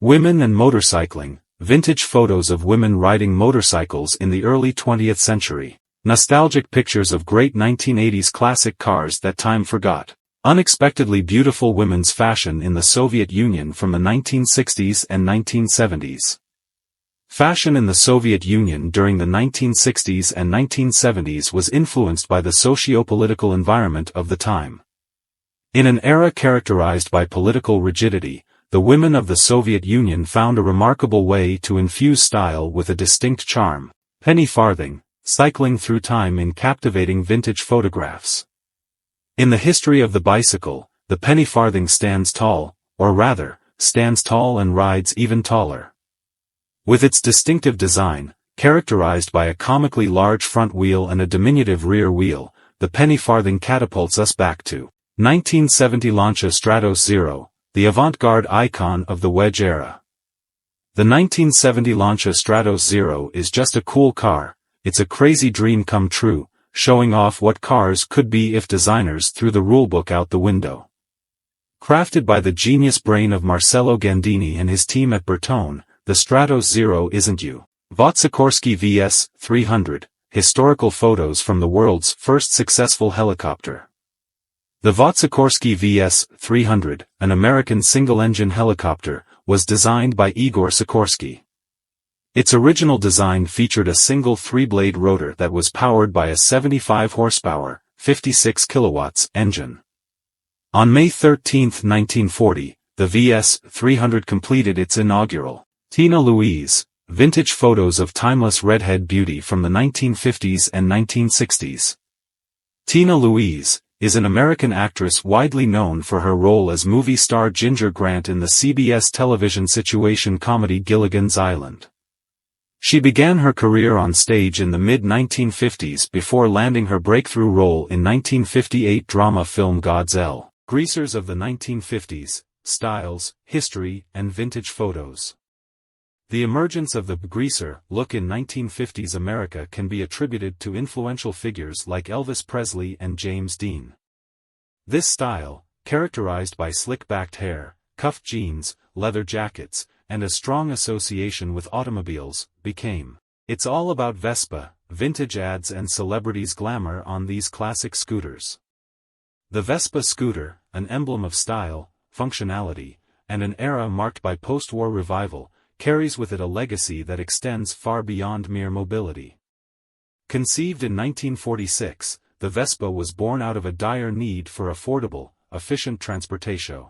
Women and motorcycling, vintage photos of women riding motorcycles in the early 20th century. Nostalgic pictures of great 1980s classic cars that time forgot. Unexpectedly beautiful women's fashion in the Soviet Union from the 1960s and 1970s. Fashion in the Soviet Union during the 1960s and 1970s was influenced by the socio-political environment of the time. In an era characterized by political rigidity, the women of the Soviet Union found a remarkable way to infuse style with a distinct charm. Penny farthing, cycling through time in captivating vintage photographs. In the history of the bicycle, the penny farthing stands tall, or rather, stands tall and rides even taller. With its distinctive design, characterized by a comically large front wheel and a diminutive rear wheel, the penny farthing catapults us back to 1970 Lancia Stratos Zero, the avant-garde icon of the wedge era. The 1970 Lancia Stratos Zero is just a cool car, it's a crazy dream come true, showing off what cars could be if designers threw the rulebook out the window. Crafted by the genius brain of Marcello Gandini and his team at Bertone, the Stratos Zero isn't you. Vosikorsky vs. 300, historical photos from the world's first successful helicopter. The Vosikorsky vs. 300, an American single-engine helicopter, was designed by Igor Sikorsky. Its original design featured a single three-blade rotor that was powered by a 75 horsepower, 56 kilowatts engine. On May 13, 1940, the VS-300 completed its inaugural Tina Louise, vintage photos of timeless redhead beauty from the 1950s and 1960s. Tina Louise is an American actress widely known for her role as movie star Ginger Grant in the CBS television situation comedy Gilligan's Island. She began her career on stage in the mid-1950s before landing her breakthrough role in 1958 drama film God's L. Greasers of the 1950s, styles, history, and vintage photos. The emergence of the greaser look in 1950s America can be attributed to influential figures like Elvis Presley and James Dean. This style, characterized by slick-backed hair, cuffed jeans, leather jackets, and a strong association with automobiles, became "It's all about Vespa," vintage ads and celebrities' glamour on these classic scooters. The Vespa scooter, an emblem of style, functionality, and an era marked by post-war revival, carries with it a legacy that extends far beyond mere mobility. Conceived in 1946, the Vespa was born out of a dire need for affordable, efficient transportation.